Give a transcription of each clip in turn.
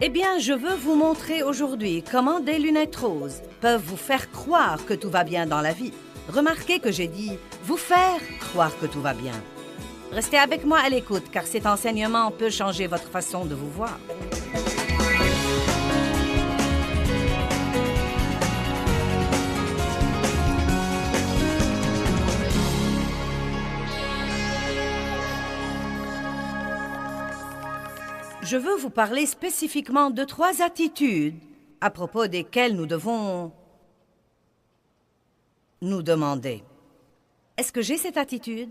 Eh bien, je veux vous montrer aujourd'hui comment des lunettes roses peuvent vous faire croire que tout va bien dans la vie. Remarquez que j'ai dit « vous faire croire que tout va bien ». Restez avec moi à l'écoute, car cet enseignement peut changer votre façon de vous voir. Je veux vous parler spécifiquement de 3 attitudes à propos desquelles nous devons nous demander. Est-ce que j'ai cette attitude?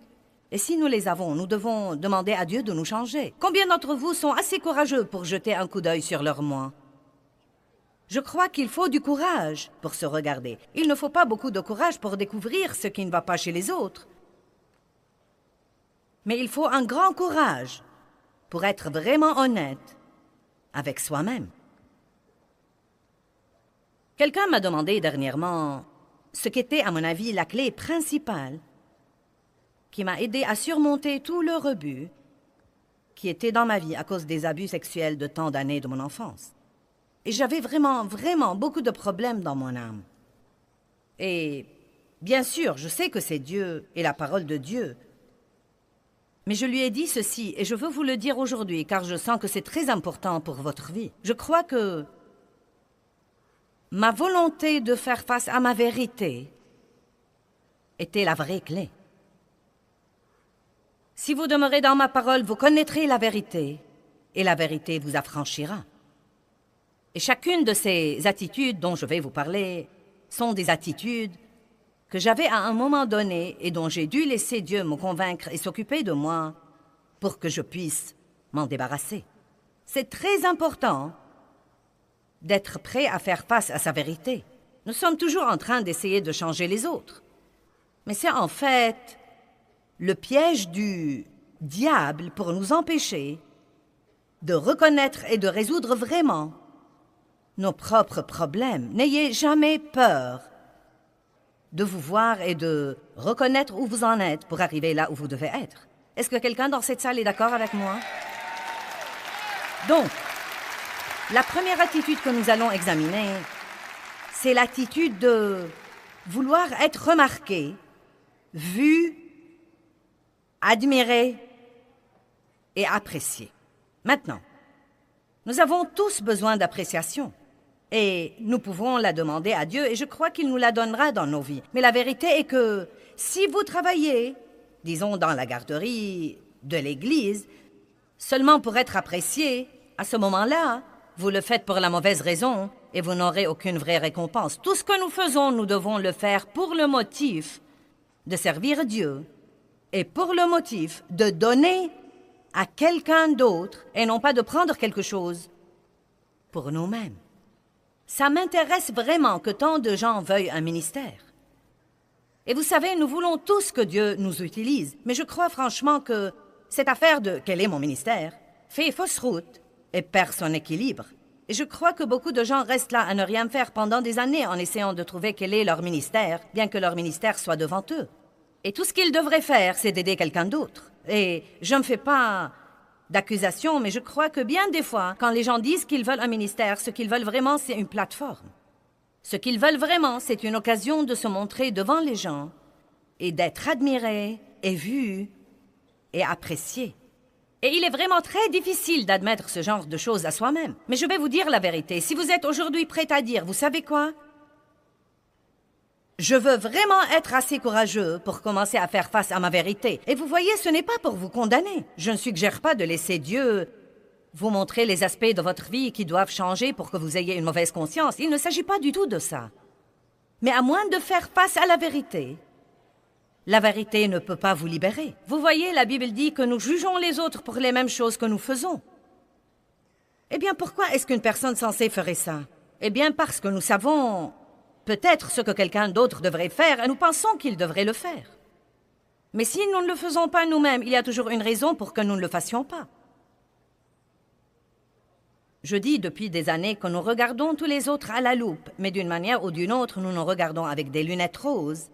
Et si nous les avons, nous devons demander à Dieu de nous changer. Combien d'entre vous sont assez courageux pour jeter un coup d'œil sur leur moi? Je crois qu'il faut du courage pour se regarder. Il ne faut pas beaucoup de courage pour découvrir ce qui ne va pas chez les autres. Mais il faut un grand courage pour être vraiment honnête avec soi-même. Quelqu'un m'a demandé dernièrement ce qu'était, à mon avis, la clé principale qui m'a aidé à surmonter tout le rebut qui était dans ma vie à cause des abus sexuels de tant d'années de mon enfance. Et j'avais vraiment beaucoup de problèmes dans mon âme. Et bien sûr, je sais que c'est Dieu et la parole de Dieu. Mais je lui ai dit ceci, et je veux vous le dire aujourd'hui, car je sens que c'est très important pour votre vie. Je crois que ma volonté de faire face à ma vérité était la vraie clé. Si vous demeurez dans ma parole, vous connaîtrez la vérité, et la vérité vous affranchira. Et chacune de ces attitudes dont je vais vous parler sont des attitudes que j'avais à un moment donné et dont j'ai dû laisser Dieu me convaincre et s'occuper de moi pour que je puisse m'en débarrasser. C'est très important d'être prêt à faire face à sa vérité. Nous sommes toujours en train d'essayer de changer les autres. Mais c'est en fait le piège du diable pour nous empêcher de reconnaître et de résoudre vraiment nos propres problèmes. N'ayez jamais peur de vous voir et de reconnaître où vous en êtes pour arriver là où vous devez être. Est-ce que quelqu'un dans cette salle est d'accord avec moi? Donc, la première attitude que nous allons examiner, c'est l'attitude de vouloir être remarqué, vu, admiré et apprécié. Maintenant, nous avons tous besoin d'appréciation. Et nous pouvons la demander à Dieu, et je crois qu'il nous la donnera dans nos vies. Mais la vérité est que si vous travaillez, disons dans la garderie de l'Église, seulement pour être apprécié, à ce moment-là, vous le faites pour la mauvaise raison et vous n'aurez aucune vraie récompense. Tout ce que nous faisons, nous devons le faire pour le motif de servir Dieu et pour le motif de donner à quelqu'un d'autre et non pas de prendre quelque chose pour nous-mêmes. Ça m'intéresse vraiment que tant de gens veuillent un ministère. Et vous savez, nous voulons tous que Dieu nous utilise, mais je crois franchement que cette affaire de « quel est mon ministère ?» fait fausse route et perd son équilibre. Et je crois que beaucoup de gens restent là à ne rien faire pendant des années en essayant de trouver quel est leur ministère, bien que leur ministère soit devant eux. Et tout ce qu'ils devraient faire, c'est d'aider quelqu'un d'autre. Et je ne me fais pas d'accusation, mais je crois que bien des fois, quand les gens disent qu'ils veulent un ministère, ce qu'ils veulent vraiment, c'est une plateforme. Ce qu'ils veulent vraiment, c'est une occasion de se montrer devant les gens et d'être admiré et vu et apprécié. Et il est vraiment très difficile d'admettre ce genre de choses à soi-même. Mais je vais vous dire la vérité. Si vous êtes aujourd'hui prêt à dire, vous savez quoi? Je veux vraiment être assez courageux pour commencer à faire face à ma vérité. Et vous voyez, ce n'est pas pour vous condamner. Je ne suggère pas de laisser Dieu vous montrer les aspects de votre vie qui doivent changer pour que vous ayez une mauvaise conscience. Il ne s'agit pas du tout de ça. Mais à moins de faire face à la vérité ne peut pas vous libérer. Vous voyez, la Bible dit que nous jugeons les autres pour les mêmes choses que nous faisons. Eh bien, pourquoi est-ce qu'une personne censée ferait ça? Eh bien, parce que nous savons peut-être ce que quelqu'un d'autre devrait faire et nous pensons qu'il devrait le faire. Mais si nous ne le faisons pas nous-mêmes, il y a toujours une raison pour que nous ne le fassions pas. Je dis depuis des années que nous regardons tous les autres à la loupe, mais d'une manière ou d'une autre, nous nous regardons avec des lunettes roses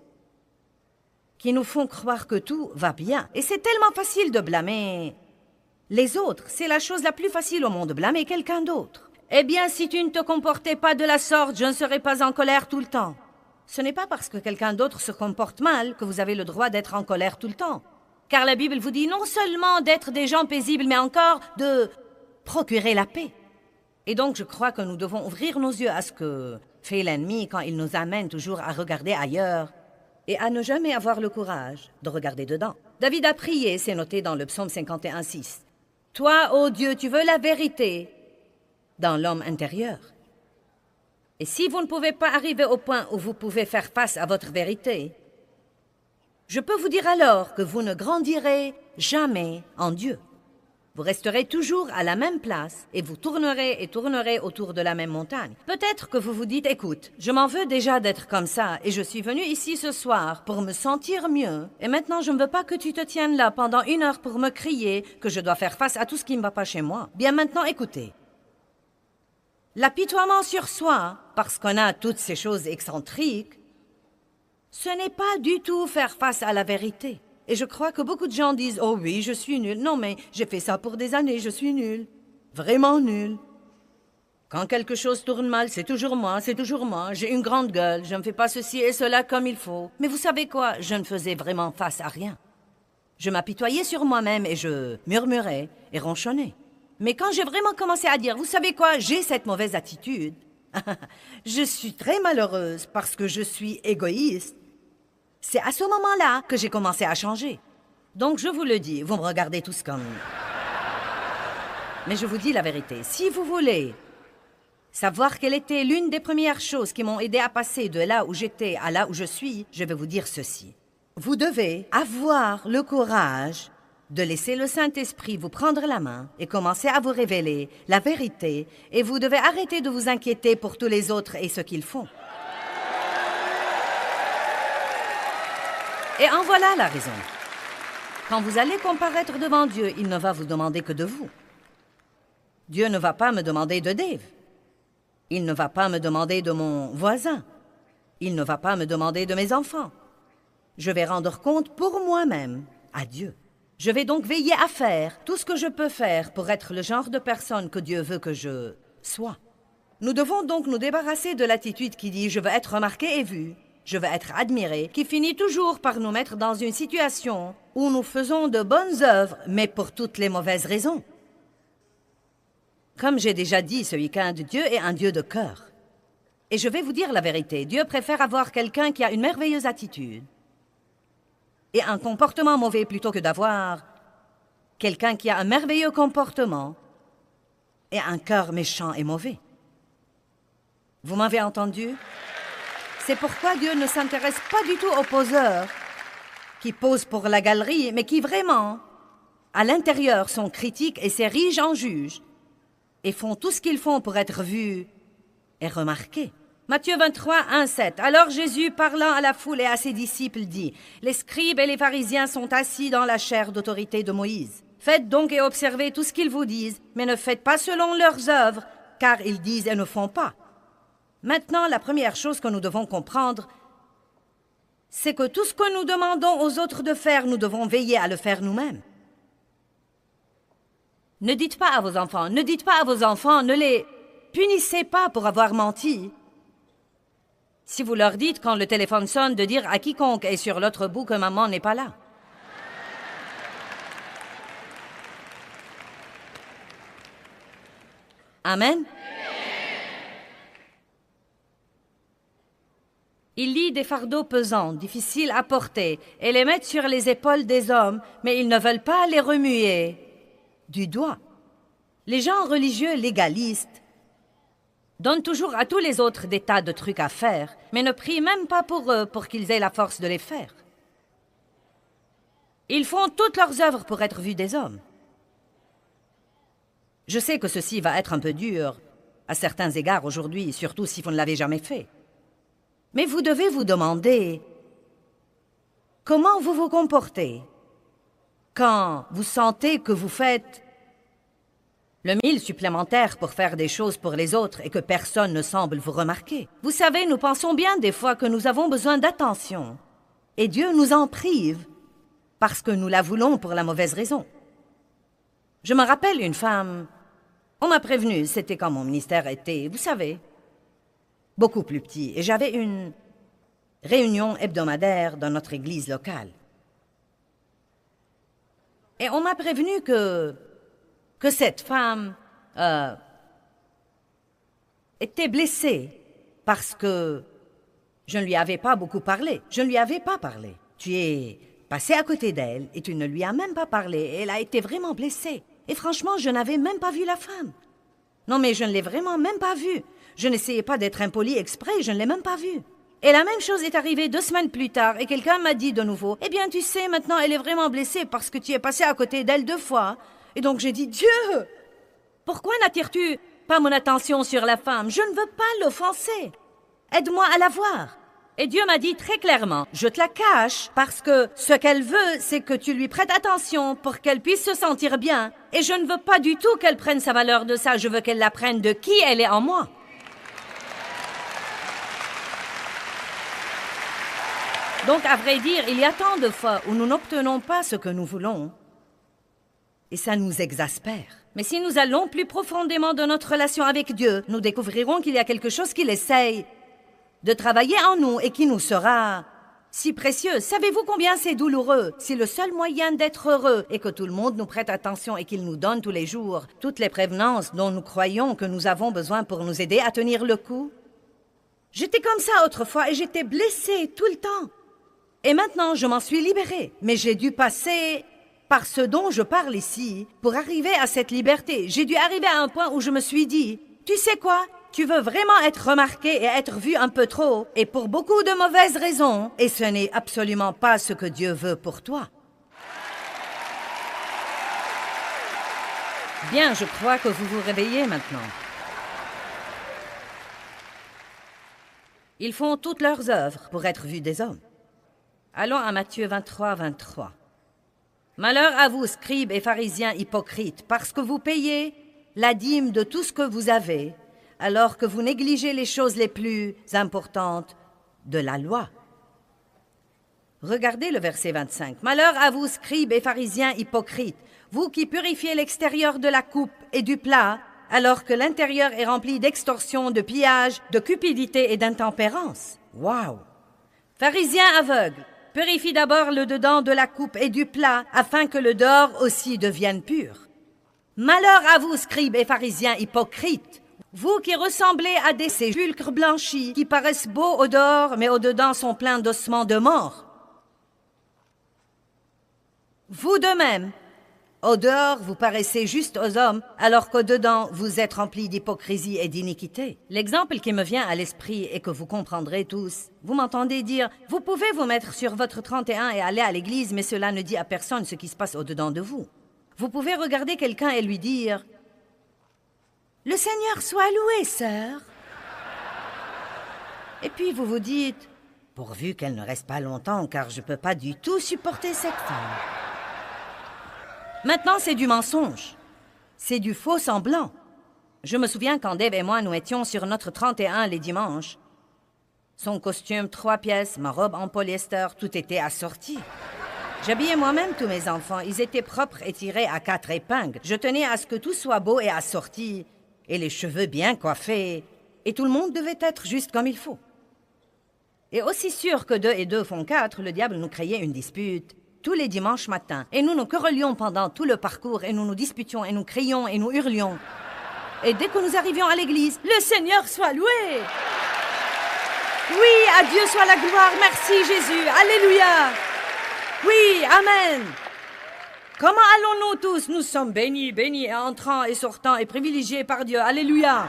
qui nous font croire que tout va bien. Et c'est tellement facile de blâmer Les autres, c'est la chose la plus facile au monde, blâmer quelqu'un d'autre. Eh bien, si tu ne te comportais pas de la sorte, je ne serais pas en colère tout le temps. Ce n'est pas parce que quelqu'un d'autre se comporte mal que vous avez le droit d'être en colère tout le temps. Car la Bible vous dit non seulement d'être des gens paisibles, mais encore de procurer la paix. Et donc, je crois que nous devons ouvrir nos yeux à ce que fait l'ennemi quand il nous amène toujours à regarder ailleurs et à ne jamais avoir le courage de regarder dedans. David a prié, c'est noté dans le psaume 51:6. « Toi, ô Dieu, tu veux la vérité dans l'homme intérieur. » Et si vous ne pouvez pas arriver au point où vous pouvez faire face à votre vérité, je peux vous dire alors que vous ne grandirez jamais en Dieu. Vous resterez toujours à la même place et vous tournerez et tournerez autour de la même montagne. Peut-être que vous vous dites, écoute, je m'en veux déjà d'être comme ça et je suis venu ici ce soir pour me sentir mieux. Et maintenant, je ne veux pas que tu te tiennes là pendant 1 heure pour me crier que je dois faire face à tout ce qui ne va pas chez moi. Bien maintenant, écoutez. L'apitoiement sur soi, parce qu'on a toutes ces choses excentriques, ce n'est pas du tout faire face à la vérité. Et je crois que beaucoup de gens disent « Oh oui, je suis nul. Non, mais j'ai fait ça pour des années, je suis nul. Vraiment nul. Quand quelque chose tourne mal, c'est toujours moi. J'ai une grande gueule, je ne fais pas ceci et cela comme il faut. Mais vous savez quoi? Je ne faisais vraiment face à rien. Je m'apitoyais sur moi-même et je murmurais et ronchonnais. Mais quand j'ai vraiment commencé à dire « Vous savez quoi? J'ai cette mauvaise attitude. Je suis très malheureuse parce que je suis égoïste. » C'est à ce moment-là que j'ai commencé à changer. Donc je vous le dis, vous me regardez tous comme... Mais je vous dis la vérité, si vous voulez savoir quelle était l'une des premières choses qui m'ont aidé à passer de là où j'étais à là où je suis, je vais vous dire ceci. Vous devez avoir le courage de laisser le Saint-Esprit vous prendre la main et commencer à vous révéler la vérité, et vous devez arrêter de vous inquiéter pour tous les autres et ce qu'ils font. Et en voilà la raison. Quand vous allez comparaître devant Dieu, il ne va vous demander que de vous. Dieu ne va pas me demander de Dave. Il ne va pas me demander de mon voisin. Il ne va pas me demander de mes enfants. Je vais rendre compte pour moi-même à Dieu. Je vais donc veiller à faire tout ce que je peux faire pour être le genre de personne que Dieu veut que je sois. Nous devons donc nous débarrasser de l'attitude qui dit « je veux être remarqué et vu ». Je veux être admiré, qui finit toujours par nous mettre dans une situation où nous faisons de bonnes œuvres, mais pour toutes les mauvaises raisons. Comme j'ai déjà dit ce week-end, Dieu est un Dieu de cœur. Et je vais vous dire la vérité, Dieu préfère avoir quelqu'un qui a une merveilleuse attitude et un comportement mauvais plutôt que d'avoir quelqu'un qui a un merveilleux comportement et un cœur méchant et mauvais. Vous m'avez entendu? C'est pourquoi Dieu ne s'intéresse pas du tout aux poseurs qui posent pour la galerie, mais qui vraiment, à l'intérieur, sont critiques et s'érigent en juges et font tout ce qu'ils font pour être vus et remarqués. Matthieu 23, 1-7. Alors Jésus, parlant à la foule et à ses disciples, dit « Les scribes et les pharisiens sont assis dans la chaire d'autorité de Moïse. Faites donc et observez tout ce qu'ils vous disent, mais ne faites pas selon leurs œuvres, car ils disent et ne font pas. » Maintenant, la première chose que nous devons comprendre, c'est que tout ce que nous demandons aux autres de faire, nous devons veiller à le faire nous-mêmes. Ne dites pas à vos enfants, ne les punissez pas pour avoir menti. Si vous leur dites quand le téléphone sonne de dire à quiconque est sur l'autre bout que maman n'est pas là. Amen. Ils lient des fardeaux pesants, difficiles à porter, et les mettent sur les épaules des hommes, mais ils ne veulent pas les remuer du doigt. Les gens religieux légalistes donnent toujours à tous les autres des tas de trucs à faire, mais ne prient même pas pour eux pour qu'ils aient la force de les faire. Ils font toutes leurs œuvres pour être vus des hommes. Je sais que ceci va être un peu dur à certains égards aujourd'hui, surtout si vous ne l'avez jamais fait. Mais vous devez vous demander comment vous vous comportez quand vous sentez que vous faites le 1000 supplémentaire pour faire des choses pour les autres et que personne ne semble vous remarquer. Vous savez, nous pensons bien des fois que nous avons besoin d'attention et Dieu nous en prive parce que nous la voulons pour la mauvaise raison. Je me rappelle une femme. On m'a prévenu, c'était quand mon ministère était, vous savez, beaucoup plus petit. Et j'avais une réunion hebdomadaire dans notre église locale. Et on m'a prévenu que cette femme était blessée parce que je ne lui avais pas beaucoup parlé. Je ne lui avais pas parlé. Tu es passé à côté d'elle et tu ne lui as même pas parlé. Elle a été vraiment blessée. Et franchement, je n'avais même pas vu la femme. Non, mais je ne l'ai vraiment même pas vue. Je n'essayais pas d'être impoli exprès, je ne l'ai même pas vue. Et la même chose est arrivée 2 semaines plus tard, et quelqu'un m'a dit de nouveau, « Eh bien, tu sais, maintenant, elle est vraiment blessée parce que tu es passé à côté d'elle 2 fois. » Et donc j'ai dit, « Dieu, pourquoi n'attires-tu pas mon attention sur la femme? Je ne veux pas l'offenser. Aide-moi à la voir. » Et Dieu m'a dit très clairement, « Je te la cache parce que ce qu'elle veut, c'est que tu lui prêtes attention pour qu'elle puisse se sentir bien. Et je ne veux pas du tout qu'elle prenne sa valeur de ça, je veux qu'elle l'apprenne de qui elle est en moi. » Donc, à vrai dire, il y a tant de fois où nous n'obtenons pas ce que nous voulons. Et ça nous exaspère. Mais si nous allons plus profondément dans notre relation avec Dieu, nous découvrirons qu'il y a quelque chose qu'il essaye de travailler en nous et qui nous sera si précieux. Savez-vous combien c'est douloureux? Si le seul moyen d'être heureux est que tout le monde nous prête attention et qu'il nous donne tous les jours toutes les prévenances dont nous croyons que nous avons besoin pour nous aider à tenir le coup. J'étais comme ça autrefois et j'étais blessée tout le temps. Et maintenant, je m'en suis libérée. Mais j'ai dû passer par ce dont je parle ici pour arriver à cette liberté. J'ai dû arriver à un point où je me suis dit, tu sais quoi? Tu veux vraiment être remarqué et être vu un peu trop, et pour beaucoup de mauvaises raisons, et ce n'est absolument pas ce que Dieu veut pour toi. Bien, je crois que vous vous réveillez maintenant. Ils font toutes leurs œuvres pour être vus des hommes. Allons à Matthieu 23, 23. « Malheur à vous, scribes et pharisiens hypocrites, parce que vous payez la dîme de tout ce que vous avez, alors que vous négligez les choses les plus importantes de la loi. » Regardez le verset 25. « Malheur à vous, scribes et pharisiens hypocrites, vous qui purifiez l'extérieur de la coupe et du plat, alors que l'intérieur est rempli d'extorsion, de pillage, de cupidité et d'intempérance. » Waouh! « Pharisiens aveugles, purifie d'abord le dedans de la coupe et du plat, afin que le dehors aussi devienne pur. Malheur à vous, scribes et pharisiens hypocrites, vous qui ressemblez à des sépulcres blanchis, qui paraissent beaux au dehors, mais au dedans sont pleins d'ossements de mort. Vous de même, au dehors vous paraissez juste aux hommes, alors qu'au dedans vous êtes remplis d'hypocrisie et d'iniquité. L'exemple qui me vient à l'esprit et que vous comprendrez tous, vous m'entendez dire, vous pouvez vous mettre sur votre 31 et aller à l'église, mais cela ne dit à personne ce qui se passe au-dedans de vous. Vous pouvez regarder quelqu'un et lui dire, « Le Seigneur soit loué, sœur. » Et puis vous vous dites, « Pourvu qu'elle ne reste pas longtemps, car je ne peux pas du tout supporter cette femme. » Maintenant, c'est du mensonge. C'est du faux semblant. Je me souviens quand Dave et moi, nous étions sur notre 31 les dimanches. Son costume 3 pièces, ma robe en polyester, tout était assorti. J'habillais moi-même tous mes enfants. Ils étaient propres et tirés à 4 épingles. Je tenais à ce que tout soit beau et assorti, et les cheveux bien coiffés. Et tout le monde devait être juste comme il faut. Et aussi sûr que 2 et 2 font 4, le diable nous créait une dispute tous les dimanches matins. Et nous nous querellions pendant tout le parcours, et nous nous disputions, et nous crions, et nous hurlions. Et dès que nous arrivions à l'église, « Le Seigneur soit loué !» Oui, à Dieu soit la gloire, merci Jésus, alléluia. Oui, amen. Comment allons-nous tous? Nous sommes bénis, bénis, entrants et sortants et privilégiés par Dieu, alléluia.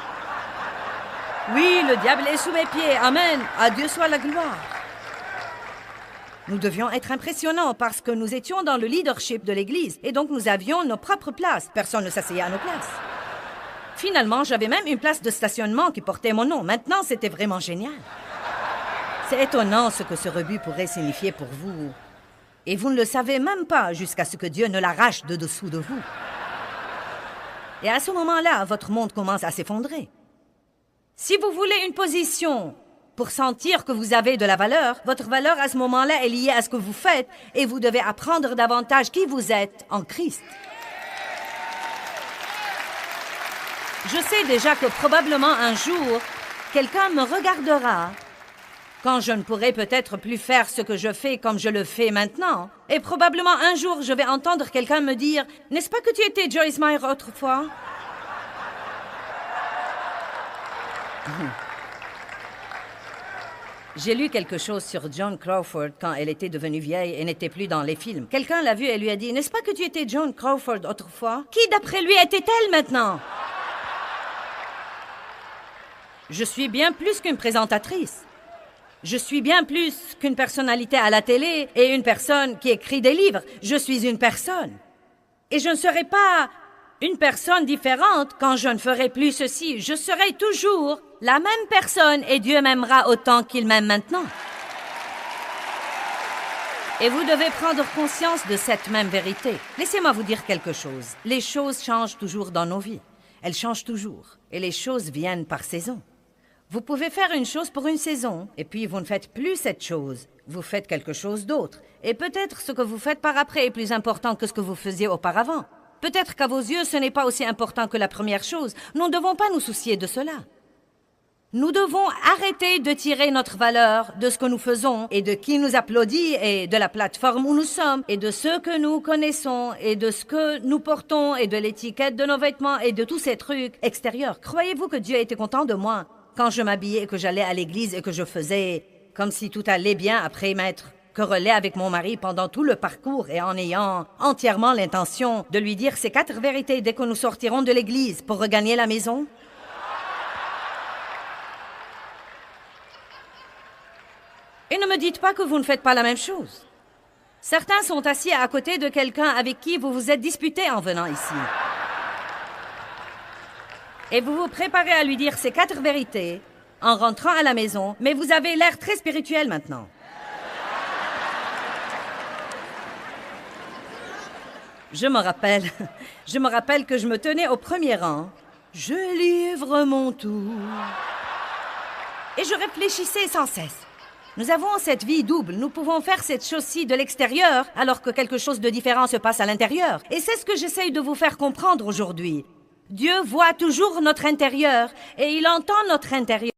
Oui, le diable est sous mes pieds, amen, à Dieu soit la gloire. Nous devions être impressionnants parce que nous étions dans le leadership de l'Église et donc nous avions nos propres places. Personne ne s'asseyait à nos places. Finalement, j'avais même une place de stationnement qui portait mon nom. Maintenant, c'était vraiment génial. C'est étonnant ce que ce rebut pourrait signifier pour vous. Et vous ne le savez même pas jusqu'à ce que Dieu ne l'arrache de dessous de vous. Et à ce moment-là, votre monde commence à s'effondrer. Si vous voulez une position pour sentir que vous avez de la valeur, votre valeur à ce moment-là est liée à ce que vous faites et vous devez apprendre davantage qui vous êtes en Christ. Je sais déjà que probablement un jour, quelqu'un me regardera quand je ne pourrai peut-être plus faire ce que je fais comme je le fais maintenant. Et probablement un jour, je vais entendre quelqu'un me dire « N'est-ce pas que tu étais Joyce Meyer autrefois ?» J'ai lu quelque chose sur Joan Crawford quand elle était devenue vieille et n'était plus dans les films. Quelqu'un l'a vue et lui a dit « N'est-ce pas que tu étais Joan Crawford autrefois ?» Qui d'après lui était-elle maintenant? Je suis bien plus qu'une présentatrice. Je suis bien plus qu'une personnalité à la télé et une personne qui écrit des livres. Je suis une personne. Et je ne serai pas une personne différente quand je ne ferai plus ceci. Je serai toujours la même personne et Dieu m'aimera autant qu'il m'aime maintenant. Et vous devez prendre conscience de cette même vérité. Laissez-moi vous dire quelque chose. Les choses changent toujours dans nos vies. Elles changent toujours. Et les choses viennent par saison. Vous pouvez faire une chose pour une saison, et puis vous ne faites plus cette chose. Vous faites quelque chose d'autre. Et peut-être ce que vous faites par après est plus important que ce que vous faisiez auparavant. Peut-être qu'à vos yeux, ce n'est pas aussi important que la première chose. Nous ne devons pas nous soucier de cela. Nous devons arrêter de tirer notre valeur de ce que nous faisons et de qui nous applaudit et de la plateforme où nous sommes et de ce que nous connaissons et de ce que nous portons et de l'étiquette de nos vêtements et de tous ces trucs extérieurs. Croyez-vous que Dieu était content de moi quand je m'habillais et que j'allais à l'église et que je faisais comme si tout allait bien après m'être querellé avec mon mari pendant tout le parcours et en ayant entièrement l'intention de lui dire ces 4 vérités dès que nous sortirons de l'église pour regagner la maison? Et ne me dites pas que vous ne faites pas la même chose. Certains sont assis à côté de quelqu'un avec qui vous vous êtes disputé en venant ici. Et vous vous préparez à lui dire ces 4 vérités en rentrant à la maison, mais vous avez l'air très spirituel maintenant. Je me rappelle que je me tenais au premier rang. Je livre mon tout. Et je réfléchissais sans cesse. Nous avons cette vie double. Nous pouvons faire cette chose-ci de l'extérieur, alors que quelque chose de différent se passe à l'intérieur. Et c'est ce que j'essaye de vous faire comprendre aujourd'hui. Dieu voit toujours notre intérieur et il entend notre intérieur.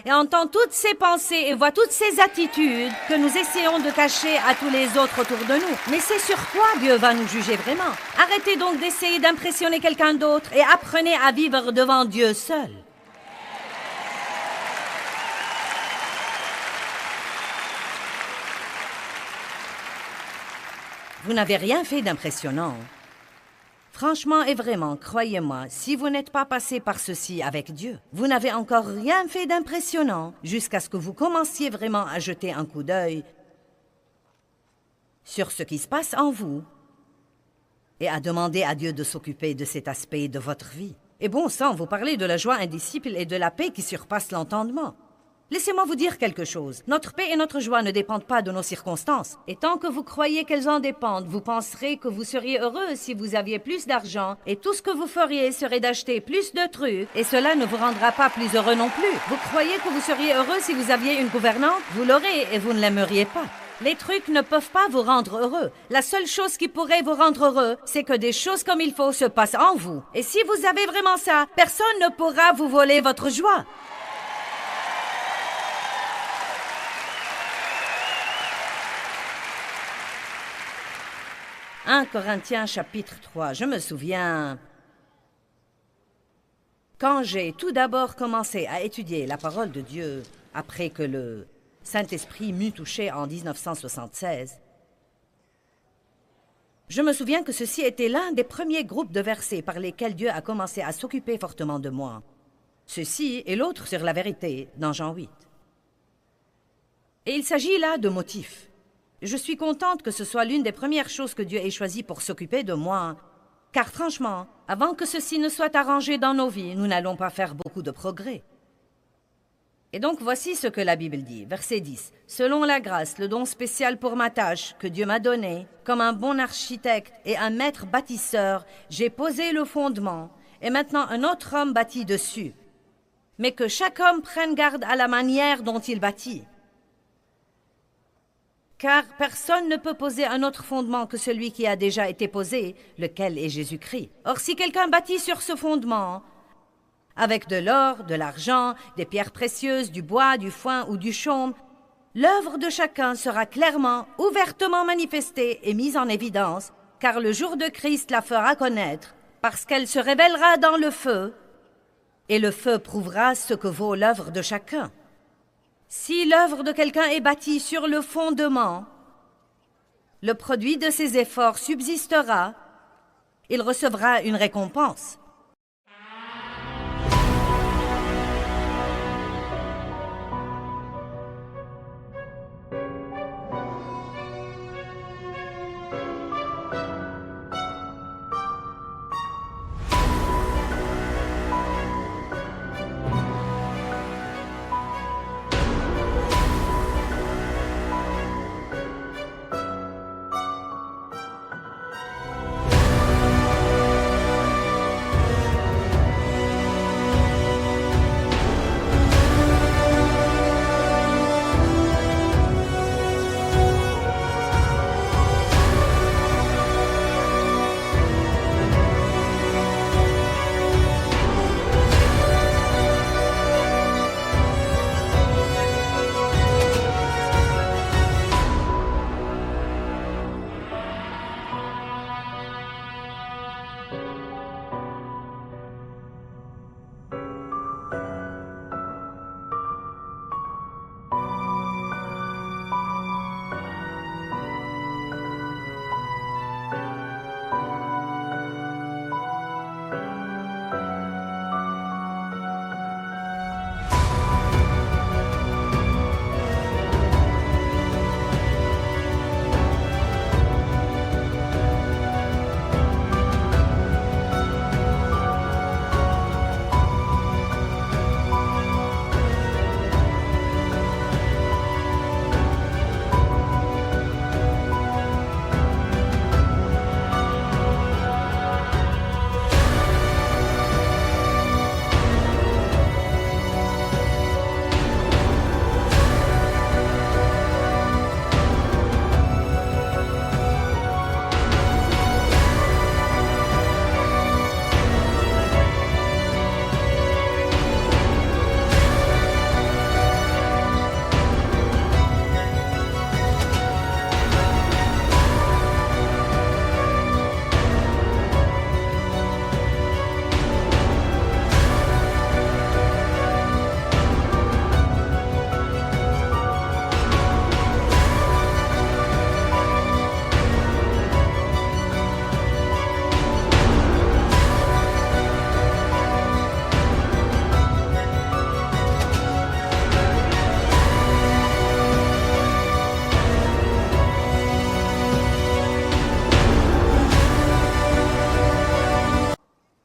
Et entend toutes ces pensées et voit toutes ces attitudes que nous essayons de cacher à tous les autres autour de nous. Mais c'est sur quoi Dieu va nous juger vraiment. Arrêtez donc d'essayer d'impressionner quelqu'un d'autre et apprenez à vivre devant Dieu seul. Vous n'avez rien fait d'impressionnant. Franchement et vraiment, croyez-moi, si vous n'êtes pas passé par ceci avec Dieu, vous n'avez encore rien fait d'impressionnant jusqu'à ce que vous commenciez vraiment à jeter un coup d'œil sur ce qui se passe en vous et à demander à Dieu de s'occuper de cet aspect de votre vie. Et bon sang, vous parlez de la joie indicible et de la paix qui surpasse l'entendement. Laissez-moi vous dire quelque chose. Notre paix et notre joie ne dépendent pas de nos circonstances. Et tant que vous croyez qu'elles en dépendent, vous penserez que vous seriez heureux si vous aviez plus d'argent et tout ce que vous feriez serait d'acheter plus de trucs et cela ne vous rendra pas plus heureux non plus. Vous croyez que vous seriez heureux si vous aviez une gouvernante? Vous l'aurez et vous ne l'aimeriez pas. Les trucs ne peuvent pas vous rendre heureux. La seule chose qui pourrait vous rendre heureux, c'est que des choses comme il faut se passent en vous. Et si vous avez vraiment ça, personne ne pourra vous voler votre joie. 1 Corinthiens chapitre 3, je me souviens, quand j'ai tout d'abord commencé à étudier la parole de Dieu, après que le Saint-Esprit m'eut touché en 1976, je me souviens que ceci était l'un des premiers groupes de versets par lesquels Dieu a commencé à s'occuper fortement de moi. Ceci et l'autre sur la vérité, dans Jean 8. Et il s'agit là de motifs. Je suis contente que ce soit l'une des premières choses que Dieu ait choisi pour s'occuper de moi. Car franchement, avant que ceci ne soit arrangé dans nos vies, nous n'allons pas faire beaucoup de progrès. Et donc voici ce que la Bible dit, verset 10. « Selon la grâce, le don spécial pour ma tâche que Dieu m'a donné, comme un bon architecte et un maître bâtisseur, j'ai posé le fondement, et maintenant un autre homme bâtit dessus. Mais que chaque homme prenne garde à la manière dont il bâtit. Car personne ne peut poser un autre fondement que celui qui a déjà été posé, lequel est Jésus-Christ. Or, si quelqu'un bâtit sur ce fondement, avec de l'or, de l'argent, des pierres précieuses, du bois, du foin ou du chaume, l'œuvre de chacun sera clairement, ouvertement manifestée et mise en évidence, car le jour de Christ la fera connaître, parce qu'elle se révélera dans le feu, et le feu prouvera ce que vaut l'œuvre de chacun. Si l'œuvre de quelqu'un est bâtie sur le fondement, le produit de ses efforts subsistera, il recevra une récompense.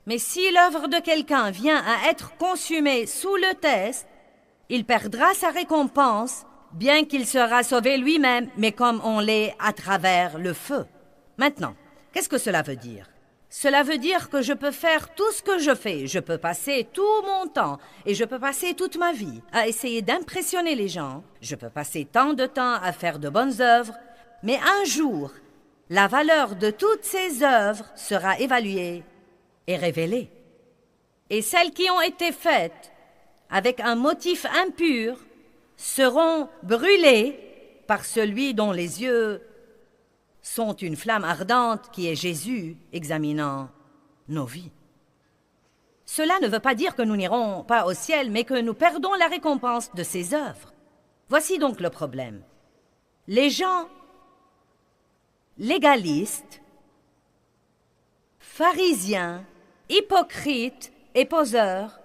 Mais si l'œuvre de quelqu'un vient à être consumée sous le test, il perdra sa récompense, bien qu'il sera sauvé lui-même, mais comme on l'est à travers le feu. Maintenant, qu'est-ce que cela veut dire? Cela veut dire que je peux faire tout ce que je fais. Je peux passer tout mon temps et je peux passer toute ma vie à essayer d'impressionner les gens. Je peux passer tant de temps à faire de bonnes œuvres. Mais un jour, la valeur de toutes ces œuvres sera évaluée et révélée. Et celles qui ont été faites avec un motif impur seront brûlées par celui dont les yeux sont une flamme ardente qui est Jésus examinant nos vies. Cela ne veut pas dire que nous n'irons pas au ciel, mais que nous perdons la récompense de ces œuvres. Voici donc le problème. Les gens légalistes, pharisiens, hypocrites et poseurs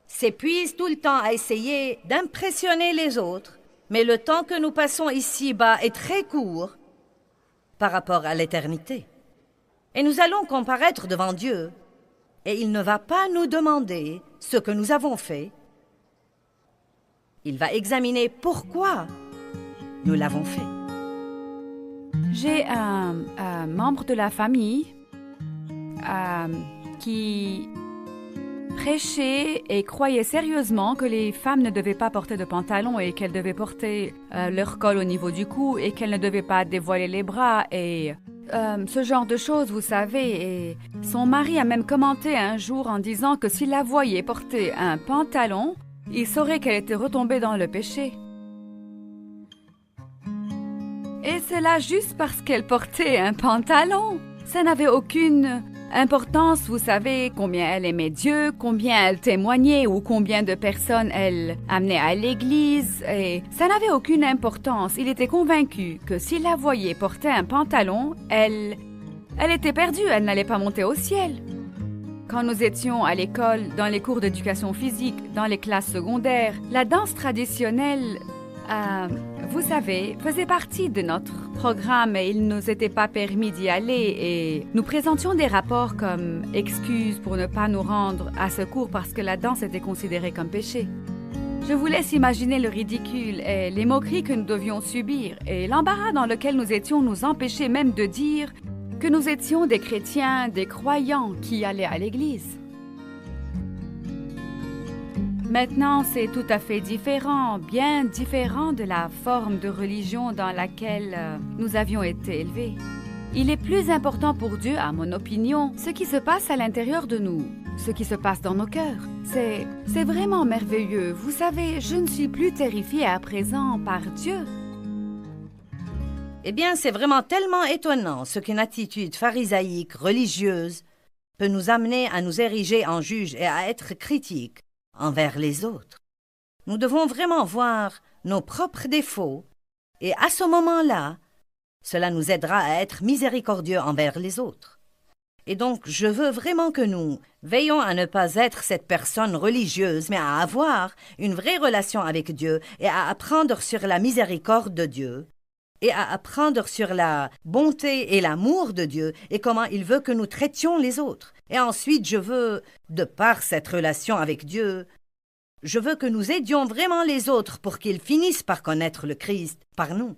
s'épuisent tout le temps à essayer d'impressionner les autres, mais le temps que nous passons ici-bas est très court par rapport à l'éternité. Et nous allons comparaître devant Dieu, et il ne va pas nous demander ce que nous avons fait. Il va examiner pourquoi nous l'avons fait. J'ai un membre de la famille qui prêchait et croyait sérieusement que les femmes ne devaient pas porter de pantalon et qu'elles devaient porter leur col au niveau du cou et qu'elles ne devaient pas dévoiler les bras et ce genre de choses, vous savez. Et son mari a même commenté un jour en disant que s'il la voyait porter un pantalon, il saurait qu'elle était retombée dans le péché. Et c'est là juste parce qu'elle portait un pantalon. Ça n'avait aucune importance, vous savez, combien elle aimait Dieu, combien elle témoignait ou combien de personnes elle amenait à l'église. Et ça n'avait aucune importance. Il était convaincu que s'il la voyait porter un pantalon, elle était perdue, elle n'allait pas monter au ciel. Quand nous étions à l'école, dans les cours d'éducation physique, dans les classes secondaires, la danse traditionnelle, vous savez, faisait partie de notre programme et il ne nous était pas permis d'y aller et nous présentions des rapports comme excuses pour ne pas nous rendre à ce cours parce que la danse était considérée comme péché. Je vous laisse imaginer le ridicule et les moqueries que nous devions subir et l'embarras dans lequel nous étions nous empêchait même de dire que nous étions des chrétiens, des croyants qui allaient à l'église. Maintenant, c'est tout à fait différent, bien différent de la forme de religion dans laquelle nous avions été élevés. Il est plus important pour Dieu, à mon opinion, ce qui se passe à l'intérieur de nous, ce qui se passe dans nos cœurs. C'est vraiment merveilleux. Vous savez, je ne suis plus terrifiée à présent par Dieu. Eh bien, c'est vraiment tellement étonnant ce qu'une attitude pharisaïque, religieuse, peut nous amener à nous ériger en juge et à être critiques envers les autres. Nous devons vraiment voir nos propres défauts et à ce moment-là, cela nous aidera à être miséricordieux envers les autres. Et donc, je veux vraiment que nous veillons à ne pas être cette personne religieuse, mais à avoir une vraie relation avec Dieu et à apprendre sur la miséricorde de Dieu et à apprendre sur la bonté et l'amour de Dieu et comment il veut que nous traitions les autres. Et ensuite, je veux, de par cette relation avec Dieu, je veux que nous aidions vraiment les autres pour qu'ils finissent par connaître le Christ par nous.